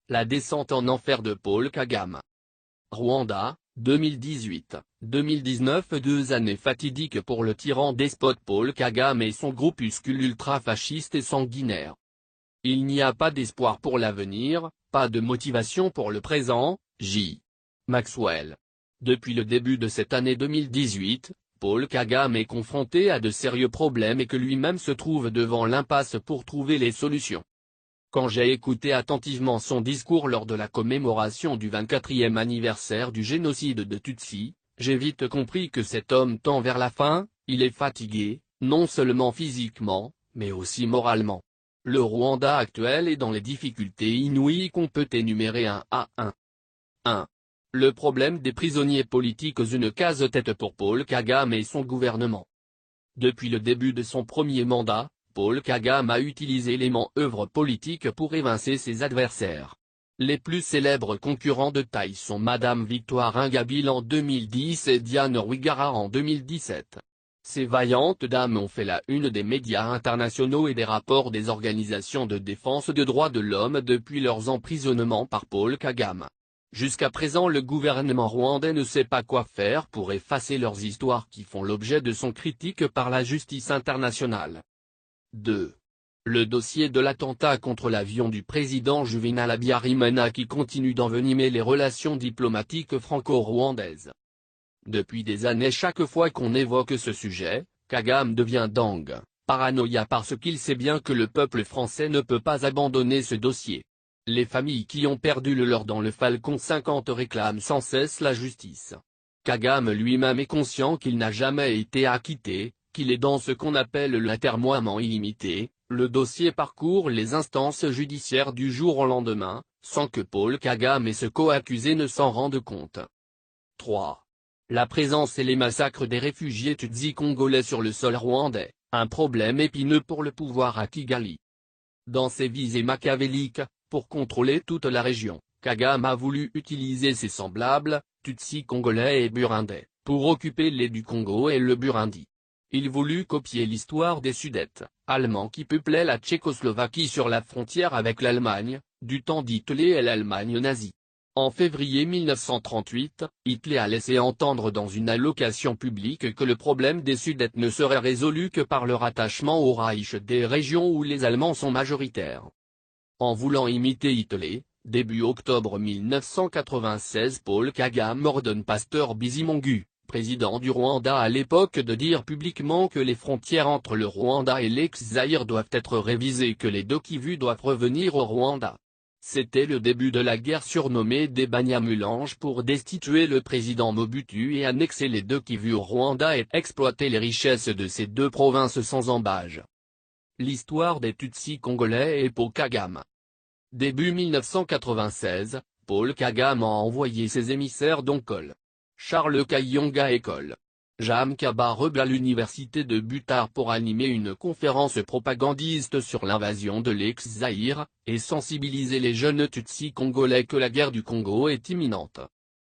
La descente en enfer de Paul Kagame. Rwanda, 2018-2019, 2 années fatidiques pour le tyran despote Paul Kagame et son groupuscule ultra-fasciste et sanguinaire. Il n'y a pas d'espoir pour l'avenir, pas de motivation pour le présent, J. Maxwell. Depuis le début de cette année 2018, Paul Kagame est confronté à de sérieux problèmes et que lui-même se trouve devant l'impasse pour trouver les solutions. Quand j'ai écouté attentivement son discours lors de la commémoration du 24e anniversaire du génocide de Tutsi, j'ai vite compris que cet homme tend vers la fin. Il est fatigué, non seulement physiquement, mais aussi moralement. Le Rwanda actuel est dans les difficultés inouïes qu'on peut énumérer un à un. 1. Le problème des prisonniers politiques, une casse-tête pour Paul Kagame et son gouvernement. Depuis le début de son premier mandat, Paul Kagame a utilisé les manœuvres politiques pour évincer ses adversaires. Les plus célèbres concurrents de taille sont Madame Victoire Ingabire en 2010 et Diane Rwigara en 2017. Ces vaillantes dames ont fait la une des médias internationaux et des rapports des organisations de défense des droits de l'homme depuis leurs emprisonnements par Paul Kagame. Jusqu'à présent, le gouvernement rwandais ne sait pas quoi faire pour effacer leurs histoires qui font l'objet de son critique par la justice internationale. 2. Le dossier de l'attentat contre l'avion du président Juvénal Habyarimana qui continue d'envenimer les relations diplomatiques franco-rwandaises. Depuis des années, chaque fois qu'on évoque ce sujet, Kagame devient dingue, paranoïa parce qu'il sait bien que le peuple français ne peut pas abandonner ce dossier. Les familles qui ont perdu le leur dans le Falcon 50 réclament sans cesse la justice. Kagame lui-même est conscient qu'il n'a jamais été acquitté, qu'il est dans ce qu'on appelle l'atermoiement illimité. Le dossier parcourt les instances judiciaires du jour au lendemain, sans que Paul Kagame et ses co-accusés ne s'en rendent compte. 3. La présence et les massacres des réfugiés tutsis congolais sur le sol rwandais, un problème épineux pour le pouvoir à Kigali. Dans ses visées machiavéliques, pour contrôler toute la région, Kagame a voulu utiliser ses semblables, tutsis congolais et burundais, pour occuper les du Congo et le Burundi. Il voulut copier l'histoire des Sudètes, Allemands qui peuplaient la Tchécoslovaquie sur la frontière avec l'Allemagne, du temps d'Hitler et l'Allemagne nazie. En février 1938, Hitler a laissé entendre dans une allocution publique que le problème des Sudètes ne serait résolu que par leur attachement au Reich des régions où les Allemands sont majoritaires. En voulant imiter Hitler, début octobre 1996, Paul Kagame ordonne Pasteur Bizimungu, président du Rwanda à l'époque, de dire publiquement que les frontières entre le Rwanda et l'ex-Zaïre doivent être révisées, que les deux Kivu doivent revenir au Rwanda. C'était le début de la guerre surnommée des Banyamulange pour destituer le président Mobutu et annexer les deux Kivu au Rwanda et exploiter les richesses de ces deux provinces sans embâge. L'histoire des Tutsis congolais et Paul Kagame. Début 1996, Paul Kagame a envoyé ses émissaires dont Col. Charles Kayonga et Col. Jam Kabarebe à l'université de Butar pour animer une conférence propagandiste sur l'invasion de l'ex-Zaïre, et sensibiliser les jeunes Tutsis congolais que la guerre du Congo est imminente.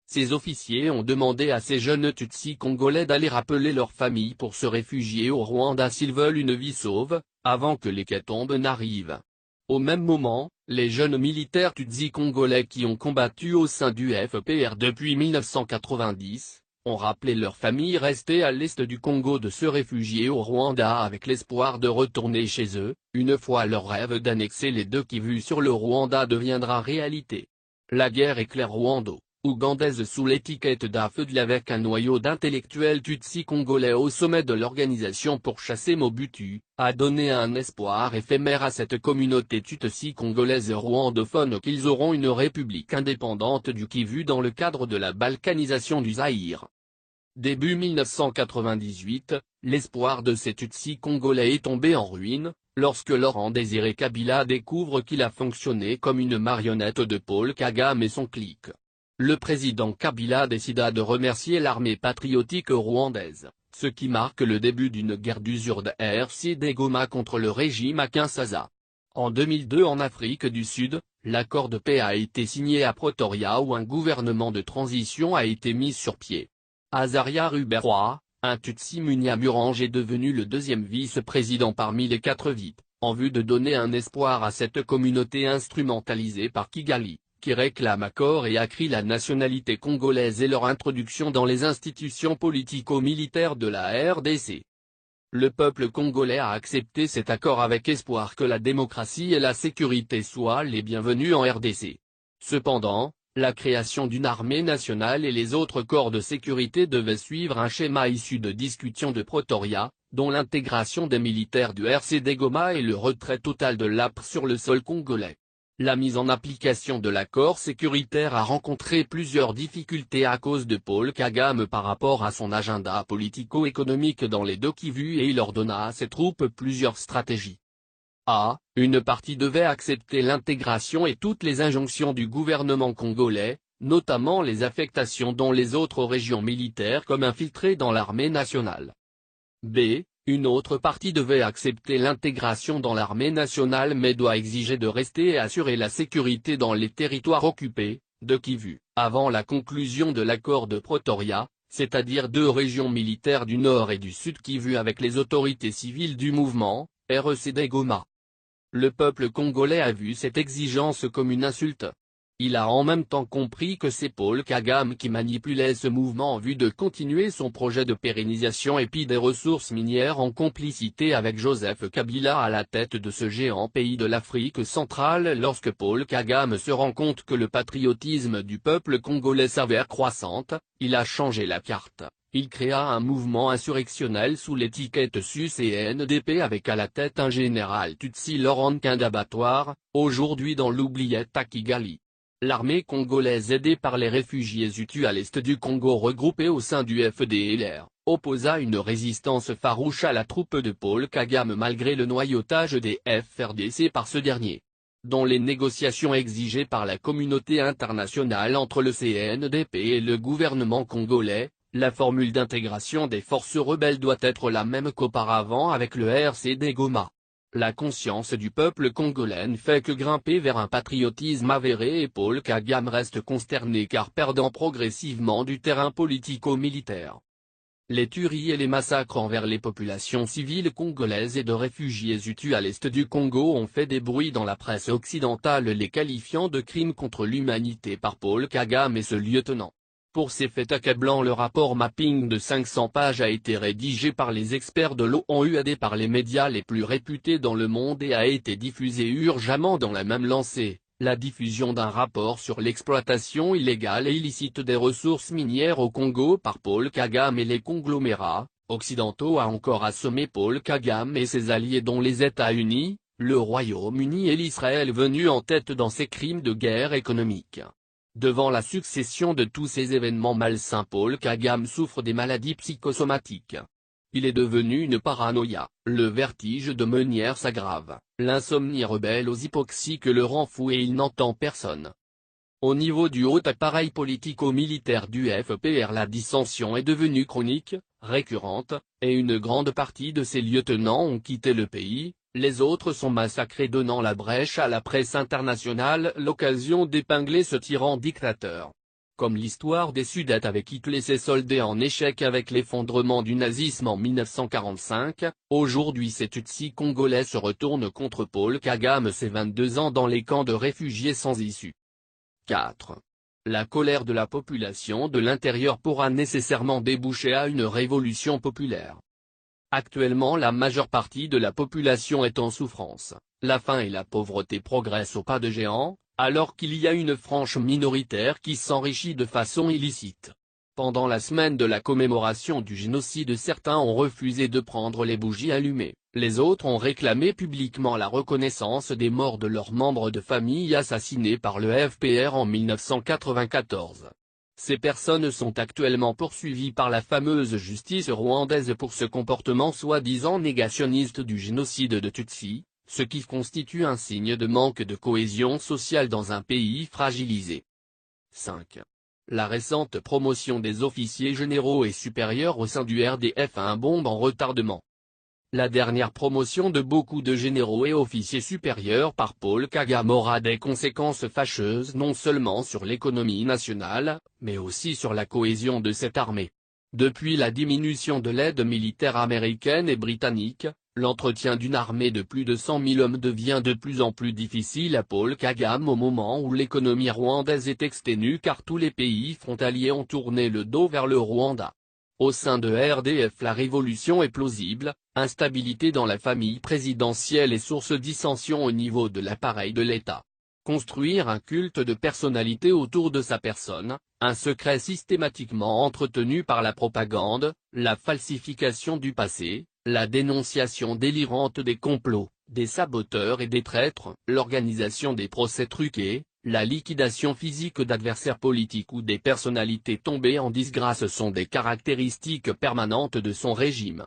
Ces officiers ont demandé à ces jeunes Tutsis congolais d'aller rappeler leurs familles pour se réfugier au Rwanda s'ils veulent une vie sauve, avant que l'hécatombe n'arrive. Au même moment, les jeunes militaires Tutsis congolais qui ont combattu au sein du FPR depuis 1990, ont rappelé leurs familles restées à l'est du Congo de se réfugier au Rwanda avec l'espoir de retourner chez eux, une fois leur rêve d'annexer les deux Kivu sur le Rwanda deviendra réalité. La guerre éclaire rwando-ougandaise sous l'étiquette d'AFDL avec un noyau d'intellectuels Tutsis congolais au sommet de l'organisation pour chasser Mobutu, a donné un espoir éphémère à cette communauté Tutsi congolaise rwandophone qu'ils auront une république indépendante du Kivu dans le cadre de la balkanisation du Zaïre. Début 1998, l'espoir de ces Tutsis congolais est tombé en ruine, lorsque Laurent Désiré Kabila découvre qu'il a fonctionné comme une marionnette de Paul Kagame et son clique. Le président Kabila décida de remercier l'armée patriotique rwandaise, ce qui marque le début d'une guerre d'usure de RCD Goma contre le régime à Kinshasa. En 2002, en Afrique du Sud, l'accord de paix a été signé à Pretoria où un gouvernement de transition a été mis sur pied. Azaria Ruberwa, un Tutsi Munyamurange, est devenu le deuxième vice-président parmi les 4 VIP, en vue de donner un espoir à cette communauté instrumentalisée par Kigali, qui réclament accord et acquis la nationalité congolaise et leur introduction dans les institutions politico-militaires de la RDC. Le peuple congolais a accepté cet accord avec espoir que la démocratie et la sécurité soient les bienvenues en RDC. Cependant, la création d'une armée nationale et les autres corps de sécurité devaient suivre un schéma issu de discussions de Pretoria, dont l'intégration des militaires du RCD Goma et le retrait total de l'APR sur le sol congolais. La mise en application de l'accord sécuritaire a rencontré plusieurs difficultés à cause de Paul Kagame par rapport à son agenda politico-économique dans les deux Kivu et il ordonna à ses troupes plusieurs stratégies. Une partie devait accepter l'intégration et toutes les injonctions du gouvernement congolais, notamment les affectations dans les autres régions militaires comme infiltrés dans l'armée nationale. B. Une autre partie devait accepter l'intégration dans l'armée nationale mais doit exiger de rester et assurer la sécurité dans les territoires occupés, de Kivu, avant la conclusion de l'accord de Pretoria, c'est-à-dire deux régions militaires du Nord et du Sud Kivu avec les autorités civiles du mouvement, RCD Goma. Le peuple congolais a vu cette exigence comme une insulte. Il a en même temps compris que c'est Paul Kagame qui manipulait ce mouvement en vue de continuer son projet de pérennisation et puis des ressources minières en complicité avec Joseph Kabila à la tête de ce géant pays de l'Afrique centrale. Lorsque Paul Kagame se rend compte que le patriotisme du peuple congolais s'avère croissante, il a changé la carte. Il créa un mouvement insurrectionnel sous l'étiquette SUS et NDP avec à la tête un général Tutsi Laurent Kunda-Batoire, aujourd'hui dans l'oubliette à Kigali. L'armée congolaise aidée par les réfugiés Hutus à l'est du Congo regroupés au sein du FDLR, opposa une résistance farouche à la troupe de Paul Kagame malgré le noyautage des FRDC par ce dernier. Dans les négociations exigées par la communauté internationale entre le CNDP et le gouvernement congolais, la formule d'intégration des forces rebelles doit être la même qu'auparavant avec le RCD Goma. La conscience du peuple congolais ne fait que grimper vers un patriotisme avéré et Paul Kagame reste consterné car perdant progressivement du terrain politico-militaire. Les tueries et les massacres envers les populations civiles congolaises et de réfugiés Hutus à l'est du Congo ont fait des bruits dans la presse occidentale les qualifiant de crimes contre l'humanité par Paul Kagame et ce lieutenant. Pour ces faits accablants, le rapport mapping de 500 pages a été rédigé par les experts de l'ONU aidés par les médias les plus réputés dans le monde et a été diffusé urgemment dans la même lancée. La diffusion d'un rapport sur l'exploitation illégale et illicite des ressources minières au Congo par Paul Kagame et les conglomérats occidentaux a encore assommé Paul Kagame et ses alliés dont les États-Unis, le Royaume-Uni et l'Israël venus en tête dans ces crimes de guerre économique. Devant la succession de tous ces événements malsains, Paul Kagame souffre des maladies psychosomatiques. Il est devenu une paranoïa, le vertige de Meunière s'aggrave, l'insomnie rebelle aux hypoxies que le rend fou et il n'entend personne. Au niveau du haut appareil politico-militaire du FPR, la dissension est devenue chronique, récurrente, et une grande partie de ses lieutenants ont quitté le pays. Les autres sont massacrés donnant la brèche à la presse internationale l'occasion d'épingler ce tyran dictateur. Comme l'histoire des Sudètes avec Hitler s'est soldée en échec avec l'effondrement du nazisme en 1945, aujourd'hui ces Tutsis congolais se retournent contre Paul Kagame ses 22 ans dans les camps de réfugiés sans issue. 4. La colère de la population de l'intérieur pourra nécessairement déboucher à une révolution populaire. Actuellement la majeure partie de la population est en souffrance, la faim et la pauvreté progressent au pas de géant, alors qu'il y a une frange minoritaire qui s'enrichit de façon illicite. Pendant la semaine de la commémoration du génocide, certains ont refusé de prendre les bougies allumées, les autres ont réclamé publiquement la reconnaissance des morts de leurs membres de famille assassinés par le FPR en 1994. Ces personnes sont actuellement poursuivies par la fameuse justice rwandaise pour ce comportement soi-disant négationniste du génocide de Tutsis, ce qui constitue un signe de manque de cohésion sociale dans un pays fragilisé. 5. La récente promotion des officiers généraux et supérieurs au sein du RDF a un bombe en retardement. La dernière promotion de beaucoup de généraux et officiers supérieurs par Paul Kagame aura des conséquences fâcheuses non seulement sur l'économie nationale, mais aussi sur la cohésion de cette armée. Depuis la diminution de l'aide militaire américaine et britannique, L'entretien d'une armée de plus de 100 000 hommes devient de plus en plus difficile à Paul Kagame au moment où l'économie rwandaise est exténue car tous les pays frontaliers ont tourné le dos vers le Rwanda. Au sein de RDF la révolution est plausible, instabilité dans la famille présidentielle et source dissension au niveau de l'appareil de l'État. Construire un culte de personnalité autour de sa personne, un secret systématiquement entretenu par la propagande, la falsification du passé, la dénonciation délirante des complots, des saboteurs et des traîtres, l'organisation des procès truqués, la liquidation physique d'adversaires politiques ou des personnalités tombées en disgrâce sont des caractéristiques permanentes de son régime.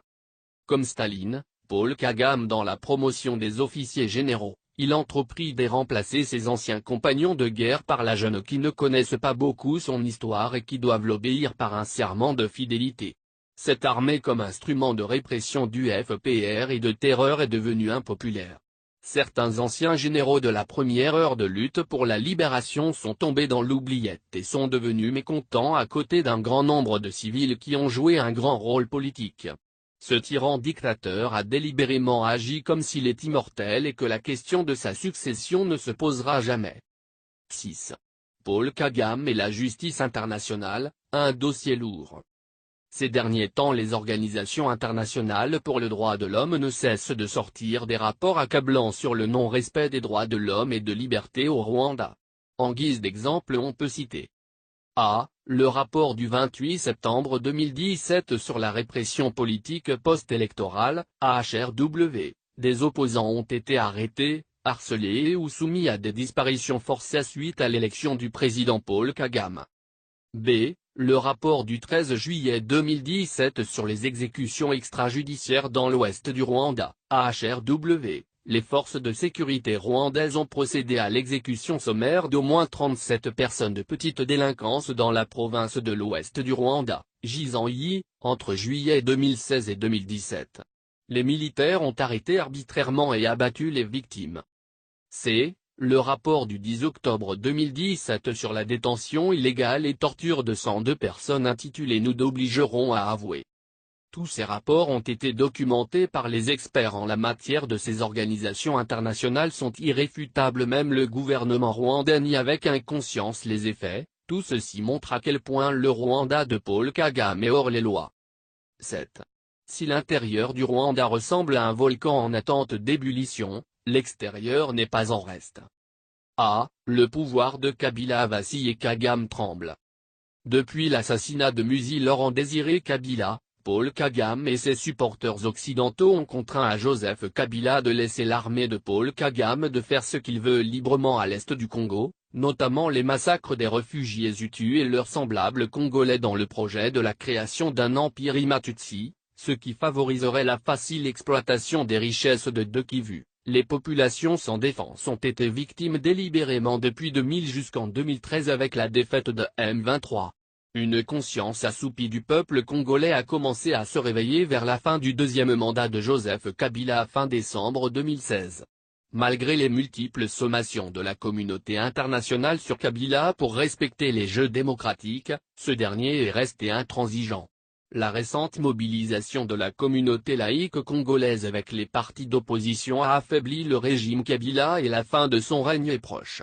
Comme Staline, Paul Kagame dans la promotion des officiers généraux, il entreprit de remplacer ses anciens compagnons de guerre par la jeune qui ne connaissent pas beaucoup son histoire et qui doivent l'obéir par un serment de fidélité. Cette armée comme instrument de répression du FPR et de terreur est devenue impopulaire. Certains anciens généraux de la première heure de lutte pour la libération sont tombés dans l'oubliette et sont devenus mécontents à côté d'un grand nombre de civils qui ont joué un grand rôle politique. Ce tyran dictateur a délibérément agi comme s'il est immortel et que la question de sa succession ne se posera jamais. 6. Paul Kagame et la justice internationale, un dossier lourd. Ces derniers temps les organisations internationales pour le droit de l'homme ne cessent de sortir des rapports accablants sur le non-respect des droits de l'homme et de liberté au Rwanda. En guise d'exemple on peut citer A. Le rapport du 28 septembre 2017 sur la répression politique post-électorale, HRW, des opposants ont été arrêtés, harcelés ou soumis à des disparitions forcées suite à l'élection du président Paul Kagame. B. Le rapport du 13 juillet 2017 sur les exécutions extrajudiciaires dans l'ouest du Rwanda, HRW, les forces de sécurité rwandaises ont procédé à l'exécution sommaire d'au moins 37 personnes de petite délinquance dans la province de l'ouest du Rwanda, Gizanyi, entre juillet 2016 et 2017. Les militaires ont arrêté arbitrairement et abattu les victimes. C. Le rapport du 10 octobre 2017 sur la détention illégale et torture de 102 personnes intitulé Nous obligerons à avouer. Tous ces rapports ont été documentés par les experts en la matière de ces organisations internationales sont irréfutables même le gouvernement rwandais nie avec inconscience les effets, tout ceci montre à quel point le Rwanda de Paul Kagame est hors les lois. 7. Si l'intérieur du Rwanda ressemble à un volcan en attente d'ébullition, l'extérieur n'est pas en reste. A. Le pouvoir de Kabila vacille et Kagame tremble. Depuis l'assassinat de Muzi Laurent Désiré Kabila, Paul Kagame et ses supporters occidentaux ont contraint à Joseph Kabila de laisser l'armée de Paul Kagame de faire ce qu'il veut librement à l'est du Congo, notamment les massacres des réfugiés Hutus et leurs semblables congolais dans le projet de la création d'un empire Hutu, ce qui favoriserait la facile exploitation des richesses de Kivu. Les populations sans défense ont été victimes délibérément depuis 2000 jusqu'en 2013 avec la défaite de M23. Une conscience assoupie du peuple congolais a commencé à se réveiller vers la fin du deuxième mandat de Joseph Kabila fin décembre 2016. Malgré les multiples sommations de la communauté internationale sur Kabila pour respecter les jeux démocratiques, ce dernier est resté intransigeant. La récente mobilisation de la communauté laïque congolaise avec les partis d'opposition a affaibli le régime Kabila et la fin de son règne est proche.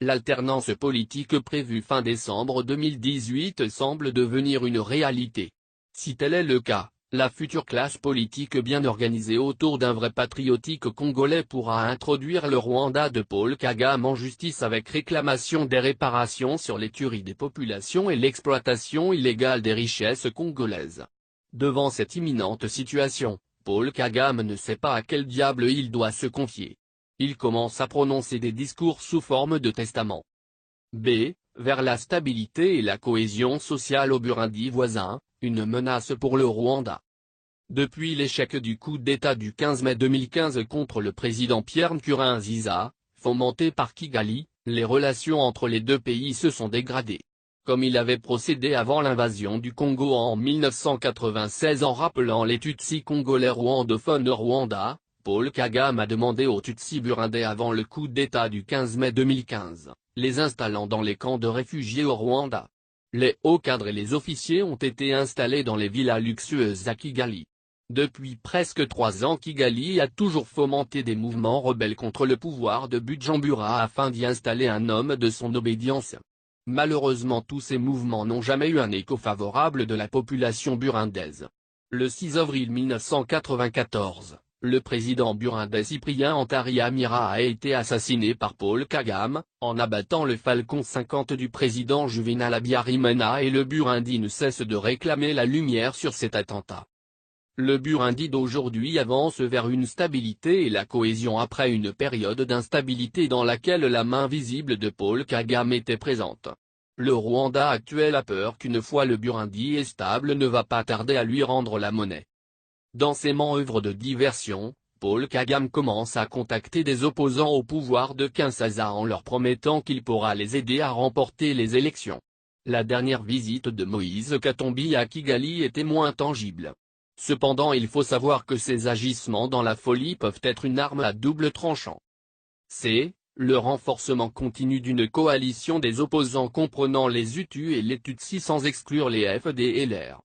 L'alternance politique prévue fin décembre 2018 semble devenir une réalité. Si tel est le cas, la future classe politique bien organisée autour d'un vrai patriotique congolais pourra introduire le Rwanda de Paul Kagame en justice avec réclamation des réparations sur les tueries des populations et l'exploitation illégale des richesses congolaises. Devant cette imminente situation, Paul Kagame ne sait pas à quel diable il doit se confier. Il commence à prononcer des discours sous forme de testament. B. Vers la stabilité et la cohésion sociale au Burundi voisin, une menace pour le Rwanda. Depuis l'échec du coup d'État du 15 mai 2015 contre le président Pierre Nkurunziza, fomenté par Kigali, les relations entre les deux pays se sont dégradées. Comme il avait procédé avant l'invasion du Congo en 1996 en rappelant les Tutsis congolais rwandophones au Rwanda, Paul Kagame a demandé aux Tutsis burundais avant le coup d'État du 15 mai 2015, les installant dans les camps de réfugiés au Rwanda. Les hauts cadres et les officiers ont été installés dans les villas luxueuses à Kigali. Depuis presque 3 ans, Kigali a toujours fomenté des mouvements rebelles contre le pouvoir de Bujumbura afin d'y installer un homme de son obédience. Malheureusement, tous ces mouvements n'ont jamais eu un écho favorable de la population burundaise. Le 6 avril 1994, le président burundais Cyprien Ntaryamira a été assassiné par Paul Kagame, en abattant le Falcon 50 du président Juvenal Habyarimana, et le Burundi ne cesse de réclamer la lumière sur cet attentat. Le Burundi d'aujourd'hui avance vers une stabilité et la cohésion après une période d'instabilité dans laquelle la main visible de Paul Kagame était présente. Le Rwanda actuel a peur qu'une fois le Burundi est stable ne va pas tarder à lui rendre la monnaie. Dans ses manœuvres de diversion, Paul Kagame commence à contacter des opposants au pouvoir de Kinshasa en leur promettant qu'il pourra les aider à remporter les élections. La dernière visite de Moïse Katumbi à Kigali était moins tangible. Cependant, il faut savoir que ces agissements dans la folie peuvent être une arme à double tranchant. C'est le renforcement continu d'une coalition des opposants comprenant les Hutus et les Tutsis sans exclure les FDLR.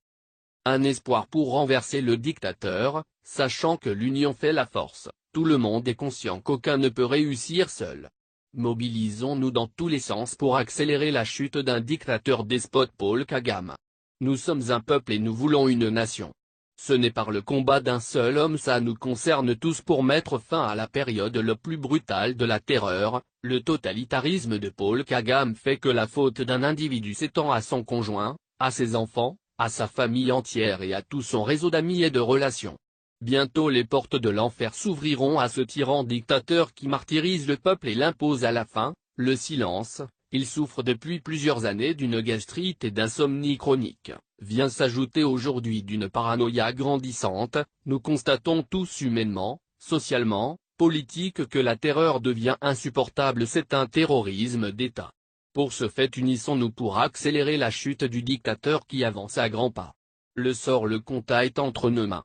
Un espoir pour renverser le dictateur, sachant que l'union fait la force. Tout le monde est conscient qu'aucun ne peut réussir seul. Mobilisons-nous dans tous les sens pour accélérer la chute d'un dictateur despote Paul Kagame. Nous sommes un peuple et nous voulons une nation. Ce n'est par le combat d'un seul homme, ça nous concerne tous, pour mettre fin à la période le plus brutale de la terreur. Le totalitarisme de Paul Kagame fait que la faute d'un individu s'étend à son conjoint, à ses enfants, à sa famille entière et à tout son réseau d'amis et de relations. Bientôt les portes de l'enfer s'ouvriront à ce tyran dictateur qui martyrise le peuple et l'impose à la faim, le silence. Il souffre depuis plusieurs années d'une gastrite et d'insomnie chronique, vient s'ajouter aujourd'hui d'une paranoïa grandissante. Nous constatons tous humainement, socialement, politique que la terreur devient insupportable, c'est un terrorisme d'État. Pour ce fait, unissons-nous pour accélérer la chute du dictateur qui avance à grands pas. Le sort, le comtat est entre nos mains.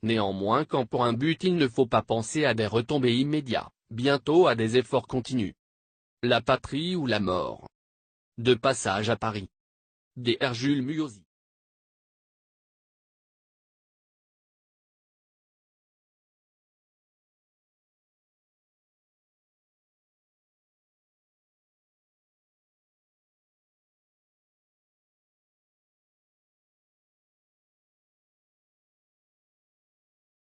Néanmoins, quand pour un but il ne faut pas penser à des retombées immédiates, bientôt à des efforts continus. La patrie ou la mort. De passage à Paris. Dr Jules Muyosi.